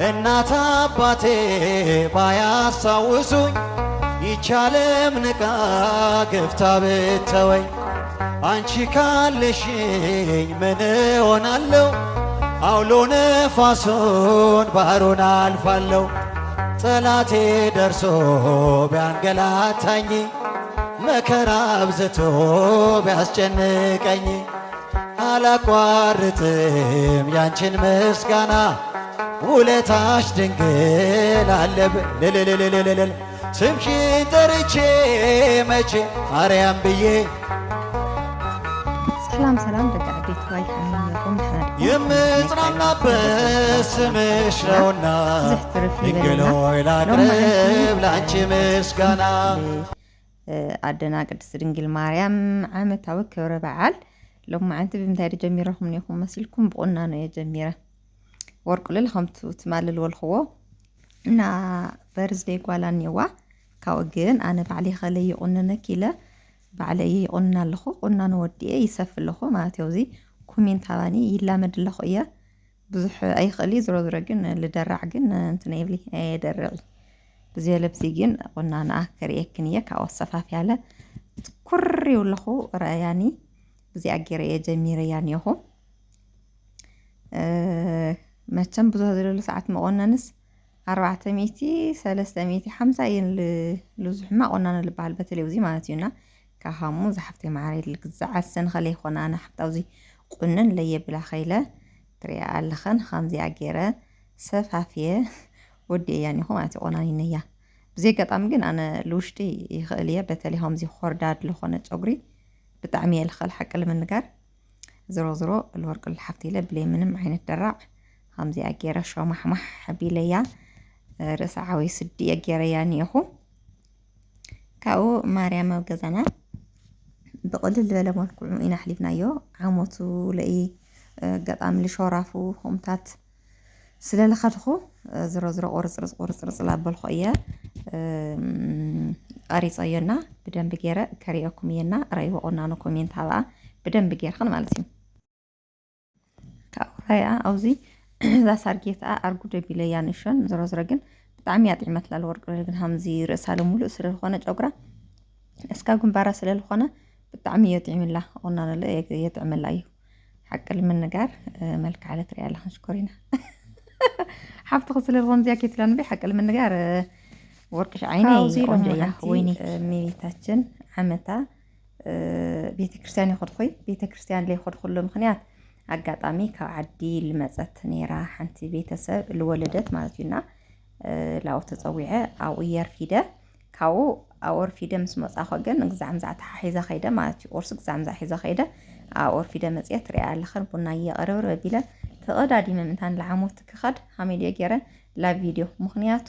እናት አባቴ ባያስታውሱኝ ይቻለም ንቃ ገፍታ ብተወኝ አንቺ ካለሽኝ ምን ሆናለሁ አውሎ ነፋሱን ባህሩን አልፋለሁ ጠላቴ ደርሶ ቢያንገላታኝ መከራ አብዝቶ ቢያስጨንቀኝ አላቋርጥም ያንቺን ምስጋና ውለታሽ ድንግል አለብ ልልልልልልል ስምሽን ጠርቼ መቼ ማርያም ብዬ ሰላም ሰላም ደጋ ቤት ላይ ሐሚያኩም የምጽናናበት ስምሽ ነውና ድንግል ሆይ ላቅርብ ላንቺ ምስጋና አደና ቅድስት ድንግል ማርያም ዓመታዊ ክብረ በዓል ሎማዓንቲ ብምንታይ ጀሚረኩም ነይኩም መስልኩም ብቁና ነው የጀሚረ ወርቁልል ከምቱ ትማልል ወልኽዎ እና በርዝዴይ ጓላኒዋ ካው ግን ኣነ ባዕሊ ኸለይ ይቁነነክ ኢለ ባዕለይ ይቁንና ኣለኹ ቁናኖ ወዲኤ ይሰፍ ኣለኹ ማለት እዩ እዚ ኮሜንት ሃባኒ ይላመድ ኣለኹ እየ ብዙሕ ኣይኽእሊ ዝሮ ዝሮ ግን ልደራዕ ግን እንትን ይብሊ ኣይደርዕ ብዝበለ ብዚ ግን ቁናኖ ከርእየክን እየ ካብኡ ሰፋፍ ያለ ትኩር ይብለኹ ረኣያኒ ብዚ ኣገይረ እየ ጀሚረ እያ እኒአኹ መቸም ብዙሕ ዘለሉ ሰዓት መቆነንስ 400 300 50 ልዙሕማ ቆናኖ ልበሃል በተለይ ማለት እዩና ካሃሙ ዝሓፍተይ ማዕረይ ልግዛዓሰን ኸለ ይኾነ ኣነ ሓፍታውዚ ቁንን ለየብላ ኸይለ ትሪኣ ኣለኸን ከምዚኣ ገይረ ሰፋፍየ ወዲእያ ኒኹ ማለት ቆናኒነ እያ ብዘይ ገጣሚ ግን ኣነ ልውሽጢ ይኽእል እየ በተለይ ከምዚ ኮርዳድ ዝኾነ ጨጉሪ ብጣዕሚ እየ ልኽእል ሓቂ ልምንጋር ዝሮ ዝሮ ልወርቅ ልሓፍቲ ኢለ ብለይ ምንም ዓይነት ደራዕ ከምዚኣ ገይረ ሾማሕማሕ ኣቢለ እያ ርእሳ ዓወይ ስዲ እየ ገይረ እያ ኒአኹ ካብኡ ማርያም ኣብ ገዛና ብቕልል ዝበለ መልክዑ ኢና ሕሊፍናዮ ዓሞቱ ለኢ ገጣሚ ልሾራፉ ከምታት ስለልኸድኹ ዝሮ ዝሮ ቁርፅርፅ ላበልኹ እየ ቀሪፀዮና ብደንቢ ገይረ ከሪአኩም እየና ራእይዎ ቁናኖ ኮሜንት ሃብኣ ብደንቢ ገይርኽን ማለት እዩ ካብኡ ራእያ ኣብዚ እዛ ሳርጌታ ኣርጉ ደቢለ እያ ንእሽቶን ዝሮ ዝሮ ግን ብጣዕሚ እያ ጥዕመትላ ልወርቅ ግን ከምዚ ርእሳ ልሙሉእ ስለዝኾነ ጨጉራ እስካብ ግንባራ ስለዝኾነ ብጣዕሚ እየ ጥዕምላ ቁናኖ የጥዕመላ እዩ ሓቂ ልምንጋር መልክዓለ ትሪኣ ኣለኻ ሽኮሪና ሓፍቲ ስለዝኾነ እዚኣ ከይትላ ንበይ ሓቂ ልምንጋር ወርቅሽ ዓይነይ ቆንጆ እያ ወይኒት እመቤታችን ዓመታ ቤተክርስትያን ይኸድኹይ ቤተክርስትያን ለይኸድኩሉ ምክንያት ኣጋጣሚ ካብ ዓዲ ልመፀት ነይራ ሓንቲ ቤተሰብ ልወለደት ማለት እዩና ላው ተፀዊዐ ኣብኡ የርፊደ ካብኡ ኣብኡ ወርፊደ ምስ መፃኸ ግን ግዛዕ ምዛዕ ተሓሒዛ ኸይደ ማለት እዩ ቁርሲ ግዛዕ ምዛዕ ሒዛ ኸይደ ኣብኡ ወርፊደ መፅየ ትሪኣ ኣለኸን ቡና እየቐርብር ኣቢለ ተቐዳዲመ ምንታን ለዓሞት ክኸድ ሃመይ ድየ ገይረ ላብ ቪድዮ ምክንያቱ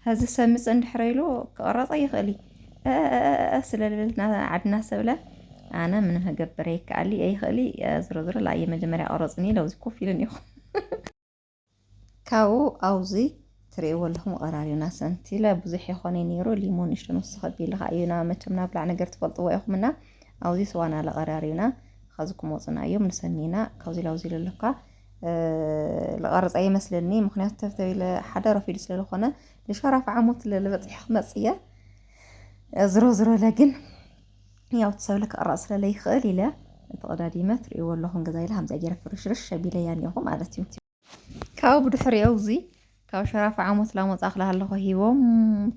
ህዚ ሰብ ምፅ እንድሕረ ኢሉ ክቐረፀ ይኽእል ስለልብል ዓድና ሰብለ ኣነ ምንም ክገብር ኣይከኣሊ ኣይኽእሊ ዝሮ ዝሮ ላየ መጀመርያ ቀረፅኒ ለውዚ ኮፍ ኢለን ኢኹ ካብኡ ኣብዚ ትሪእዎ ኣለኹም ቀራሪብና ሰንቲለ ብዙሕ ይኾነ ነይሩ ሊሞን ንእሽቶ ንወስኽ ኣቢልካ እዩና መቸም ናብላዕ ነገር ትፈልጥዎ ኢኹምና ኣብዚ ስዋና ለቐራሪብና ከዚ ክመፁና እዮም ንሰኒና ካብዚ ላውዚ ለለካ ልቐርፀ ይመስለኒ ምክንያቱ ተብተቢለ ሓደ ረፊዱ ስለዝኾነ ልሸራፍ ዓሞት ልበፅሕ ክመፅእ እየ ዝሮ ዝሮ ለግን ያው ተሰብለ ክቕራፅ ስለለይኽእል ኢለ ተቐዳዲመ ትሪእዎ ኣለኹም ገዛ ኢለ ከምዚኣ ገይረ ፍርሽርሽ ኣቢለ እያ እኒአኹ ማለት እዩ ካብኡ ብድሕሪኦ እዚ ካብ ሸራፍ ዓሞት ላመፃ ክላ ኣለኹ ሂቦም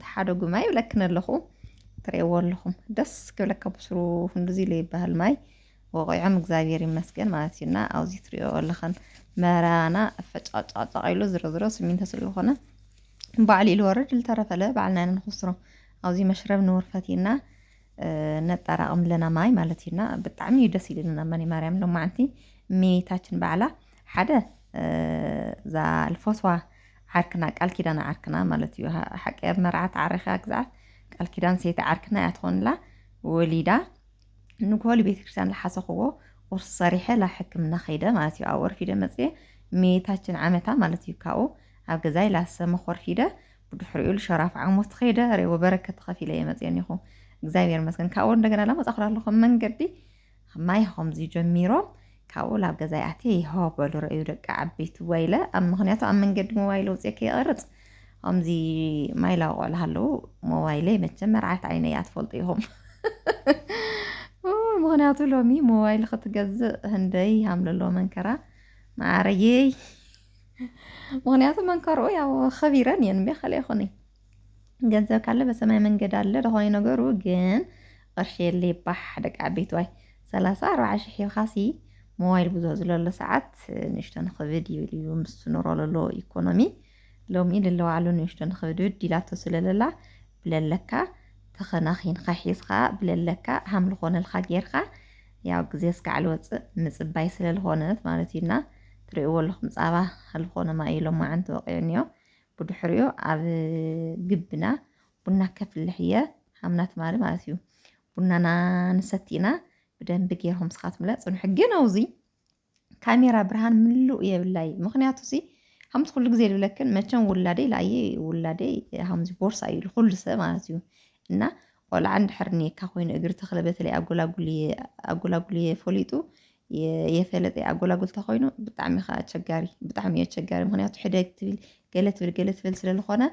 ተሓደጉ ማይ ይብለክን ኣለኹ ትሪእዎ ኣለኹም ደስ ክብለካ ብስሩ ክንዱዚ ኢለ ይበሃል ማይ ወቂዖም እግዚኣብሔር ይመስገን ማለት እዩና ኣብዚ ትሪኦ ኣለኸን መራና ፈጫጫጫ ኢሉ ዝሮ ዝሮ ስሚንቶ ስለዝኾነ ባዕሊ ኢሉ ወርድ ልተረፈለ ባዕልና ንኽስሮ ኣብዚ መሽረብ ንወርፈቲና ነጠራቅም ለና ማይ ማለት እዩና ብጣዕሚ እዩ ደስ ኢሉና መኒ ማርያም ሎማዓንቲ እመቤታችን ባዕላ ሓደ ዛ ልፈትዋ ዓርክና ቃል ኪዳን ዓርክና ማለት እዩ ሓቂ ኣብ መርዓት ዓሪኻ ግዛዓት ቃል ኪዳን ሰይቲ ዓርክና እያ ትኾንላ ወሊዳ ንጎሊ ቤተክርስትያን ዝሓሰኽዎ ቁርሲ ሰሪሐ ላ ሕክምና ኸይደ ማለት እዩ ኣብ ወርፊደ መፅየ እመቤታችን ዓመታ ማለት እዩ ካብኡ ኣብ ገዛይ ላሰመ ወርፊደ ብድሕሪኡ ልሸራፍ ዓሞት ኸይደ ሬዎ በረከት ከፊለ እየ መፅየኒ ኢኹ እግዚኣብሔር ይመስገን ካብኡ እንደገና ላመፃ ክላ ኣለኹ መንገዲ ማይ ከምዚ ጀሚሮም ካብኡ ላብ ገዛይ ኣትየ ይሃበሉ ረእዩ ደቂ ዓበይቲ ዋይለ ኣብ ምክንያቱ ኣብ መንገዲ ሞባይል ወፅየ ከይቐርፅ ከምዚ ማይ ላውቅዑ ሃለዉ ሞባይለይ መቸም መርዓት ዓይነይ እያ ትፈልጡ ኢኹም ምክንያቱ ሎሚ ሞባይል ክትገዝእ ህንደይ ሃምለሎ መንከራ ማዕረየይ ምክንያቱ መንከርኡ ያው ከቢረን እየን እምበይ ካልእ ይኹነይ ገንዘብ ካለ በሰማይ መንገድ አለ ደኾነ ነገሩ ግን ቅርሺ የለይ ባሕ ደቂ ዓበይቲ ዋይ 30-40 ሺሕ ሂብካሲ ሞባይል ብዙሕ ዝለሎ ሰዓት ንእሽተን ክብድ ይብል እዩ ምስ ኑሮ ለሎ ኢኮኖሚ ሎሚ ልለዋዕሉ ንእሽተን ክብድ ኢላቶ ስለለላ ብለለካ ተኸናኺንካ ሒዝካ ብለለካ ሃምሊ ኮነልካ ጌርካ ያው ግዜ እስካዕ ልወፅእ ምፅባይ ስለዝኾነት ማለት እዩና ትሪእዎ ኣለኹም ፃባ ሃልኾነ ማ እዩ ሎማዓንቲ ወቂዑ እኒኦ ብድሕሪኡ ኣብ ግብና ቡና ከፍልሕ እየ ሃምናት ማለት እዩ ቡናና ንሰቲና ብደንቢ ጌርኩም ስኻትኩም ላ ፅንሑ ግን ኣውዚ ካሜራ ብርሃን ምሉእ የብላይ ምክንያቱ ሲ ሃምቲ ኩሉ ግዜ ልብለክን መቸም ውላደይ ላየ ውላደይ ሃምዚ ቦርሳ እዩ ኩሉ ሰብ ማለት እዩ እና ቆልዓ እንድሕር ኔካ ኮይኑ እግሪ ተኽለ በተለይ ኣጎላጉል ፈሊጡ የፈለጠ ኣጎላጉል ተኮይኑ ብጣዕሚ ቸጋሪ ብጣዕሚ እየ ቸጋሪ ምክንያቱ ሕደግ ትብል ገለ ትብል ስለዝኾነ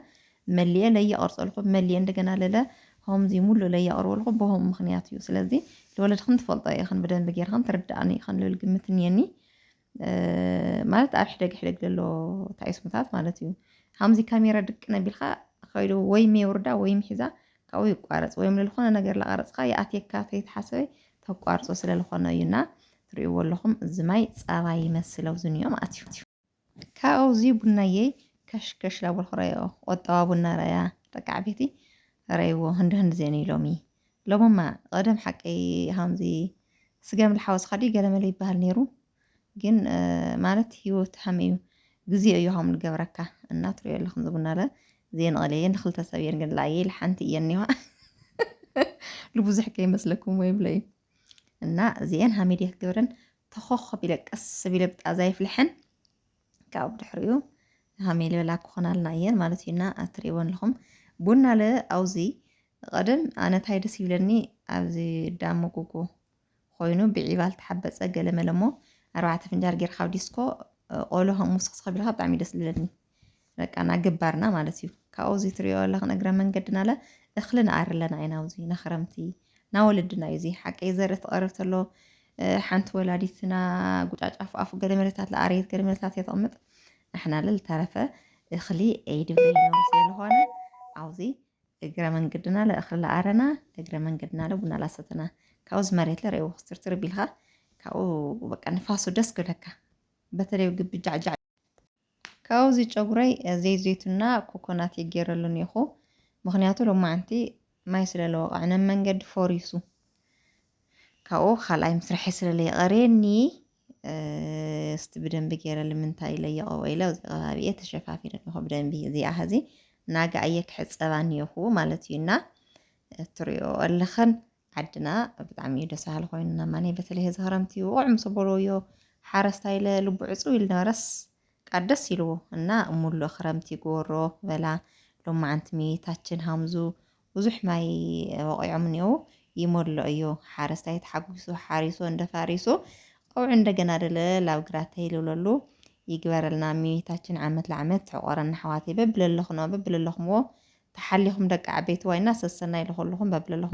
መሊአ ለየቀርፀልኩም መሊአ እንደገና ለለ ከምዚ ሙሉእ ለየቅርበልኩ ብሆም ምክንያት እዩ ስለዚ ለወለድክን ትፈልጦ ኢኽን ብደንቢ ጌርክን ትርዳእኒ ኢኽን ልብል ግምት እኒአኒ ማለት ኣብ ሕደግ ዘሎ ታይስሙታት ማለት እዩ ከምዚ ካሜራ ድቅነ ቢልካ ከይዱ ወይ ሜውርዳ ወይ ምሒዛ ካብኡ ይቋረፅ ወይም ለልኾነ ነገር ላቀረፅካ የኣትየካ ተይተሓሰበ ተቋርፆ ስለዝኾነ እዩና ትሪእዎ ኣለኹም እዚ ማይ ፃባ ይመስል ኣብዚ እኒኦ ማለት እዩ ካብዚ ቡናየይ ከሽከሽ ላበልኩ ረአዮ ቆጠባ ቡና ረያ ደቂ ዓበይቲ ረይዎ ህንዲ ዜና ሎሚ ሎምማ ቀደም ሓቀይ ከምዚ ስገም ልሓወስካ ዲ ገለመለ ይበሃል ነይሩ ግን ማለት ሂወት ሃመይ እዩ ግዜ እዩ ከም ዝገብረካ እና ትሪእዮ ኣለኹም ዝቡናለ ዜና ቀለየ ንክልተ ሰብ እየን ግን ላየ ሓንቲ እየን ኒዋ ልብዙሕ ከይመስለኩም ወይ ብለይ እና እዚአን ሃመይ ዲያ ክገብረን ተኾኽ ቢለ ቀስ ቢለ ብጣዛ ይፍልሐን ካብ ድሕሪኡ ሃመይ ልበላ ክኾናልና እየን ማለት እዩና እትሪእዎ ኣለኹም ቡና ለ ኣውዚ ቀደም ኣነ ታይ ደስ ይብለኒ ኣብዚ ዳሞ ጎጎ ኮይኑ ብዒባል ተሓበፀ ገለመለ እሞ 4 ፍንጃል ጌርካ ኣብ ዲስኮ ቆሎ ሙስክስ ከቢልካ ብጣዕሚ ደስ ዝብለኒ በቃ ናገባርና ማለት እዩ ካብዚ ትሪኦ ኣለኹ እግረ መንገድና ለ እኽሊ ንኣር ኣለና ኢና ኣብዚ ንኽረምቲ ናወለድና እዩ እዚ ሓቀይ ዘርኢ ትቐርብ ተሎ ሓንቲ ወላዲትና ጉጫጫፍ ኣፉ ገለመለታት ለኣርየት ገለመለታት የተቐምጥ ንሕና ለ ዝተረፈ እኽሊ ኣይድብለ ይነብሩ ስለዝኾነ ኣብዚ እግረ መንገድና ለእኽሊ ለኣረና እግረ መንገድና ለቡና ላሰተና ካብዚ መሬት ለርእይዎ ክስትርትር ቢልካ ካብኡ በቃ ንፋሱ ደስ ክብለካ በተለይ ግቢ ጃዕጃዕ ካብዚ ጨጉረይ ዘይት ዘይቱና ኮኮናት የገይረሉ እኒኹ ምክንያቱ ሎማዓንቲ ማይ ስለለወቃዕነ መንገዲ ፈሪሱ ካብኡ ካልኣይ ምስርሐ ስለለይቀርየኒ እስቲ ብደንቢ ገይረ ንምንታይ ለየቀው ኢለ እዚ ከባቢየ ተሸፋፊነ እኒኹ ብደንቢ እዚኣ ሕዚ ናጋ እየ ክሕፀባ እኒኹ ማለት እዩና እትሪኦ ኣለኽን ዓድና ብጣዕሚ እዩ ደስ በሃሊ ኮይኑ ማነይ በተለይ እዚ ክረምቲ ውቅዕ ምስ በልዎ ሓረስታይ ልቡዕ ዕፅው ኢሉ ነበረስ ቃ ደስ ኢልዎ እና ሙሉእ ክረምቲ ጎሮ በላ ሎማዓንቲ ሜታችን ሃምዙ ብዙሕ ማይ ወቂዖም እኒአው ይመልኦ እዩ ሓረስታይ ተሓጒሱ ሓሪሶ እንደፋሪሶ ቀውዕ እንደገና ደለ ላብ ግራተይ ልብለሉ ይግበረልና ሜታችን ዓመት ለዓመት ተቆረና ሓዋተይ በብለለኹም ተሓሊኹም ደቂ ዓበይቲ ዋይና ሰሰናይ ለኹልኹም በብለለኹም